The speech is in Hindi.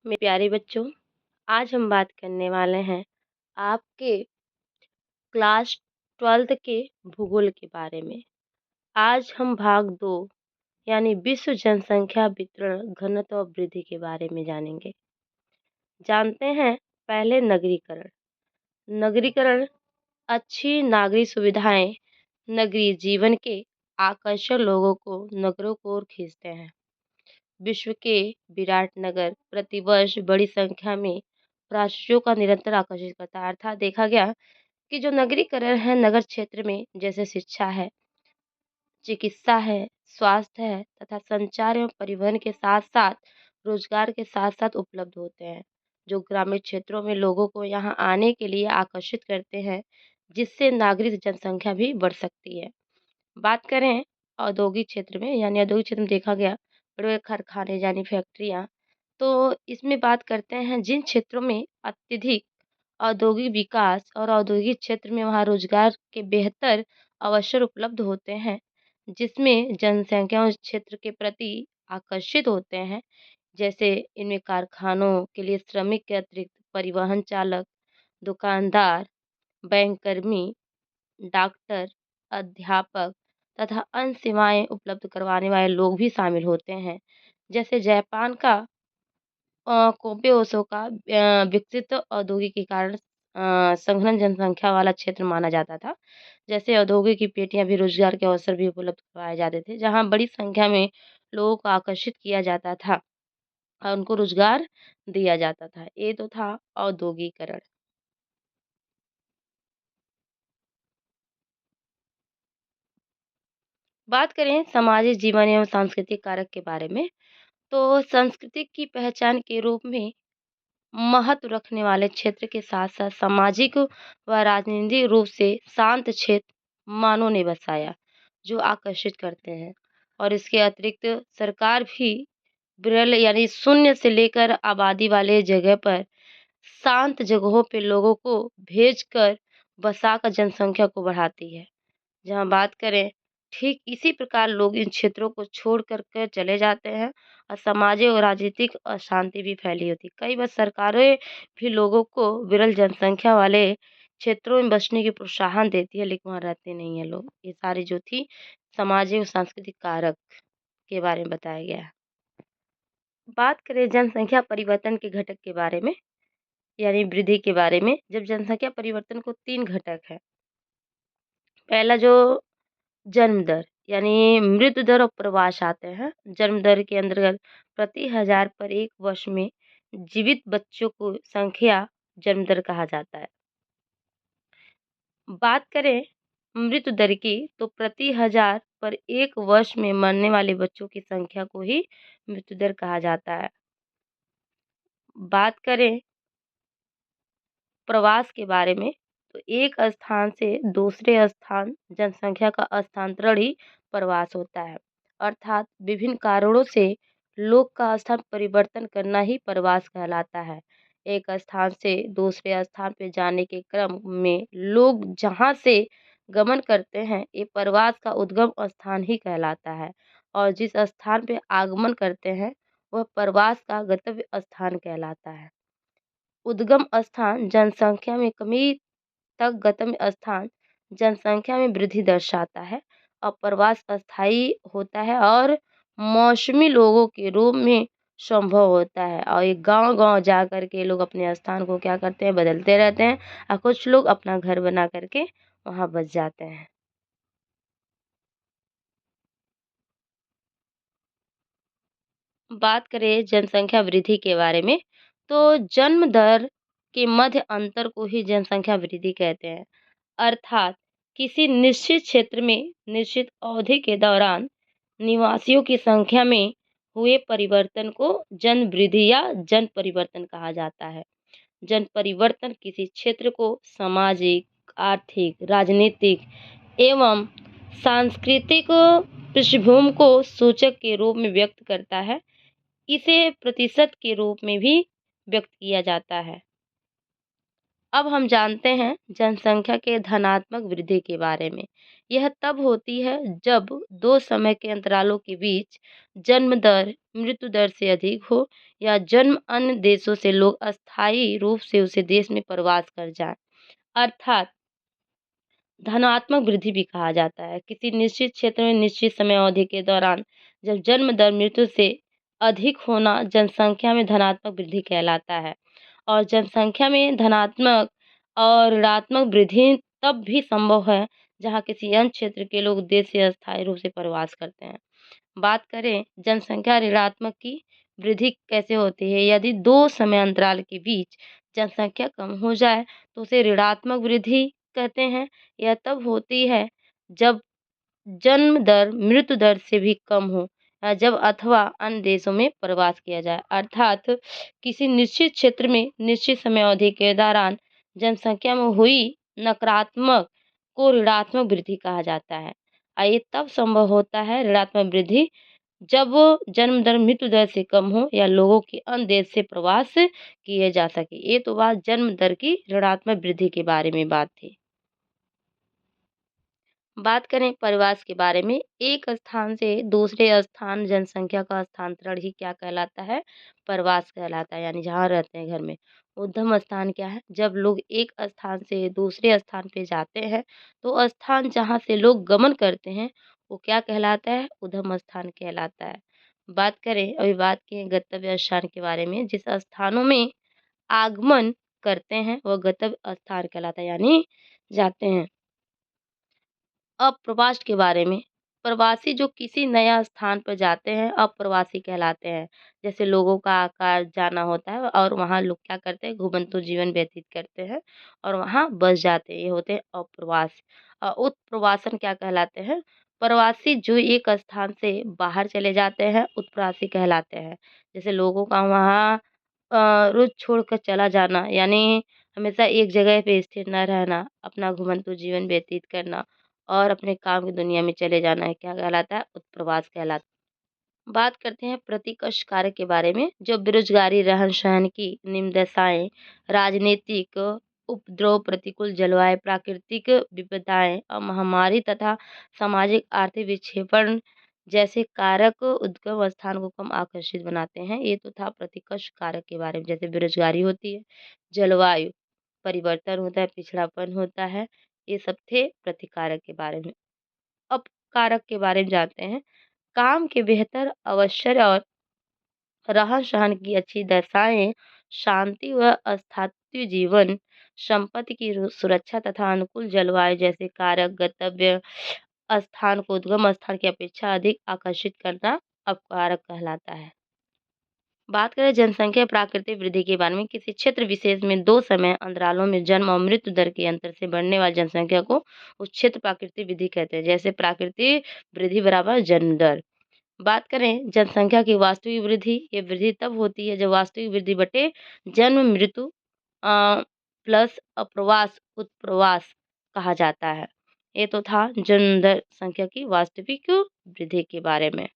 मेरे प्यारे बच्चों, आज हम बात करने वाले हैं आपके क्लास 12th के भूगोल के बारे में। आज हम भाग 2 यानी विश्व जनसंख्या वितरण घनत्व और वृद्धि के बारे में जानेंगे। जानते हैं पहले नगरीकरण। नगरीकरण अच्छी नागरिक सुविधाएं नगरीय जीवन के आकर्षण लोगों को नगरों की ओर खींचते हैं। विश्व के विराट नगर प्रतिवर्ष बड़ी संख्या में प्रवासियों का निरंतर आकर्षित करता है। अर्थात देखा गया कि जो नगरीकरण है नगर क्षेत्र में जैसे शिक्षा है, चिकित्सा है, स्वास्थ्य है तथा संचार एवं परिवहन के साथ साथ रोजगार के साथ साथ उपलब्ध होते हैं, जो ग्रामीण क्षेत्रों में लोगों को यहाँ आने के लिए आकर्षित करते हैं, जिससे नागरिक जनसंख्या भी बढ़ सकती है। बात करें औद्योगिक क्षेत्र में यानी औद्योगिक क्षेत्र में देखा गया बड़े-बड़े कारखाने यानी फैक्ट्रियाँ, तो इसमें बात करते हैं जिन क्षेत्रों में अत्यधिक औद्योगिक विकास और औद्योगिक क्षेत्र में वहाँ रोजगार के बेहतर अवसर उपलब्ध होते हैं, जिसमें जनसंख्या उस क्षेत्र के प्रति आकर्षित होते हैं। जैसे इनमें कारखानों के लिए श्रमिक के अतिरिक्त परिवहन चालक, दुकानदार, बैंककर्मी, डॉक्टर, अध्यापक तथा अन्य सेवाएं उपलब्ध करवाने वाले लोग भी शामिल होते हैं। जैसे जापान का कोबे ओसाका विकसित औद्योगिक के कारण संघनन जनसंख्या वाला क्षेत्र माना जाता था। जैसे औद्योगिक की पेटियां भी रोजगार के अवसर भी उपलब्ध करवाए जाते थे, जहां बड़ी संख्या में लोगों को आकर्षित किया जाता था और उनको रोजगार दिया जाता था। ये तो था औद्योगिकरण। बात करें सामाजिक जीवन एवं सांस्कृतिक कारक के बारे में, तो संस्कृति की पहचान के रूप में महत्व रखने वाले क्षेत्र के साथ-साथ सामाजिक व राजनीतिक रूप से शांत क्षेत्र मानव ने बसाया, जो आकर्षित करते हैं। और इसके अतिरिक्त सरकार भी विरल यानी शून्य से लेकर आबादी वाले जगह पर शांत जगहों पे लोगों को भेजकर बसाकर जनसंख्या को बढ़ाती है। जहाँ बात करें, ठीक इसी प्रकार लोग इन क्षेत्रों को छोड़ कर के चले जाते हैं और सामाजिक और राजनीतिक अशांति भी फैली होती है। कई बार सरकारें भी लोगों को विरल जनसंख्या वाले क्षेत्रों में बसने की प्रोत्साहन देती है, लेकिन वहाँ रहते नहीं हैं लोग। ये सारी जो थी सामाजिक और सांस्कृतिक कारक के बारे में बताया गया है। बात करें जनसंख्या परिवर्तन के घटक के बारे में यानी वृद्धि के बारे में, जब जनसंख्या परिवर्तन को 3 घटक है। पहला जो जन्म दर यानी मृत्यु दर और प्रवास आते हैं। जन्म दर के अंतर्गत प्रति हजार पर एक वर्ष में जीवित बच्चों को संख्या जन्म दर कहा जाता है। बात करें मृत्यु दर की, तो प्रति हजार पर एक वर्ष में मरने वाले बच्चों की संख्या को ही मृत्यु दर कहा जाता है। बात करें प्रवास के बारे में, तो एक स्थान से दूसरे स्थान जनसंख्या का स्थानांतरण ही प्रवास होता है। अर्थात विभिन्न कारणों से लोग का स्थान परिवर्तन करना ही प्रवास कहलाता है। एक स्थान से दूसरे स्थान पे जाने के क्रम में लोग जहाँ से गमन करते हैं, ये प्रवास का उद्गम स्थान ही कहलाता है। और जिस स्थान पे आगमन करते हैं, वह प्रवास का गंतव्य स्थान कहलाता है। उद्गम स्थान जनसंख्या में कमी तक गंतव्य स्थान जनसंख्या में वृद्धि दर्शाता है और प्रवास अस्थायी होता है और मौसमी लोगों के रूप में संभव होता है। और ये गांव-गांव जा कर के लोग अपने स्थान को क्या करते हैं, बदलते रहते हैं और कुछ लोग अपना घर बना करके वहाँ बस जाते हैं। बात करें जनसंख्या वृद्धि के बारे में, तो जन्म दर के मध्य अंतर को ही जनसंख्या वृद्धि कहते हैं। अर्थात किसी निश्चित क्षेत्र में निश्चित अवधि के दौरान निवासियों की संख्या में हुए परिवर्तन को जन वृद्धि या जन परिवर्तन कहा जाता है। जन परिवर्तन किसी क्षेत्र को सामाजिक, आर्थिक, राजनीतिक एवं सांस्कृतिक पृष्ठभूमि को सूचक के रूप में व्यक्त करता है। इसे प्रतिशत के रूप में भी व्यक्त किया जाता है। अब हम जानते हैं जनसंख्या के धनात्मक वृद्धि के बारे में। यह तब होती है जब दो समय के अंतरालों के बीच जन्म दर मृत्यु दर से अधिक हो या जन्म अन्य देशों से लोग अस्थायी रूप से उसे देश में प्रवास कर जाएं। अर्थात धनात्मक वृद्धि भी कहा जाता है। किसी निश्चित क्षेत्र में निश्चित समय अवधि के दौरान जब जन्म दर मृत्यु से अधिक होना जनसंख्या में धनात्मक वृद्धि कहलाता है। और जनसंख्या में धनात्मक और ऋणात्मक वृद्धि तब भी संभव है जहाँ किसी अन्य क्षेत्र के लोग देश से अस्थायी रूप से प्रवास करते हैं। बात करें जनसंख्या ऋणात्मक की वृद्धि कैसे होती है। यदि दो समय अंतराल के बीच जनसंख्या कम हो जाए तो उसे ऋणात्मक वृद्धि कहते हैं। यह तब होती है जब जन्म दर मृत्यु दर से भी कम हो या जब अथवा अन्य देशों में प्रवास किया जाए। अर्थात किसी निश्चित क्षेत्र में निश्चित समय अवधि के दौरान जनसंख्या में हुई नकारात्मक को ऋणात्मक वृद्धि कहा जाता है। ये तब संभव होता है ऋणात्मक वृद्धि जब जन्म दर मृत्यु दर से कम हो या लोगों की अन्य देश से प्रवास किए जा सके। ये तो बात जन्म दर की ऋणात्मक वृद्धि के बारे में बात थी। बात करें प्रवास के बारे में, एक स्थान से दूसरे स्थान जनसंख्या का स्थानांतरण ही क्या कहलाता है? प्रवास कहलाता है, यानी जहाँ रहते हैं घर में। उद्गम स्थान क्या है? जब लोग एक स्थान से दूसरे स्थान पे जाते हैं तो स्थान जहाँ से लोग गमन करते हैं वो क्या कहलाता है? उद्गम स्थान कहलाता है। बात करें, अभी बात की है गंतव्य स्थान के बारे में, जिस स्थानों में आगमन करते हैं वह गंतव्य स्थान कहलाता है, यानी जाते हैं। अप्रवास के बारे में, प्रवासी जो किसी नया स्थान पर जाते हैं अप्रवासी कहलाते हैं। जैसे लोगों का आकार जाना होता है और वहाँ लोग क्या करते हैं, घुमंतु जीवन व्यतीत करते हैं और वहाँ बस जाते हैं, ये होते हैं अप्रवास। उत्प्रवासन क्या कहलाते हैं? प्रवासी जो एक स्थान से बाहर चले जाते हैं उत्प्रवासी कहलाते हैं। जैसे लोगों का वहाँ रोज छोड़कर चला जाना, यानी हमेशा एक जगह पे स्थिर न रहना, अपना घुमंतु जीवन व्यतीत करना और अपने काम की दुनिया में चले जाना है, क्या कहलाता है? उत्प्रवास कहलाता है। बात करते हैं प्रतिकर्ष कार्य के बारे में, जो बेरोजगारी, रहन-सहन की निम्न दशाएँ, राजनीतिक उपद्रव, प्रतिकूल जलवायु, प्राकृतिक विपदाएँ और महामारी तथा सामाजिक आर्थिक विक्षेपण जैसे कारक उद्गम स्थान को कम आकर्षित बनाते हैं। ये तो था प्रतिकर्ष कारक के बारे में, जैसे बेरोजगारी होती है, जलवायु परिवर्तन होता है, पिछड़ापन होता है, ये सब थे प्रतिकारक के बारे में। अब कारक के बारे में जानते हैं। काम के बेहतर अवसर और रहन-सहन की अच्छी दशाएँ, शांति व स्थायी जीवन, संपत्ति की सुरक्षा तथा अनुकूल जलवायु जैसे कारक गंतव्य स्थान को उद्गम स्थान की अपेक्षा अधिक आकर्षित करना अपकारक कहलाता है। बात करें जनसंख्या प्राकृतिक वृद्धि के बारे में, किसी क्षेत्र विशेष में दो समय अंतरालों में जन्म और मृत्यु दर के अंतर से बढ़ने वाली जनसंख्या को उस क्षेत्र प्राकृतिक वृद्धि कहते हैं। जैसे प्राकृतिक वृद्धि बराबर जन्म दर। बात करें जनसंख्या की वास्तविक वृद्धि, ये वृद्धि तब होती है जब वास्तविक वृद्धि बटे जन्म मृत्यु प्लस अप्रवास उत्प्रवास कहा जाता है। ये तो था जन्म दर संख्या की वास्तविक वृद्धि के बारे में।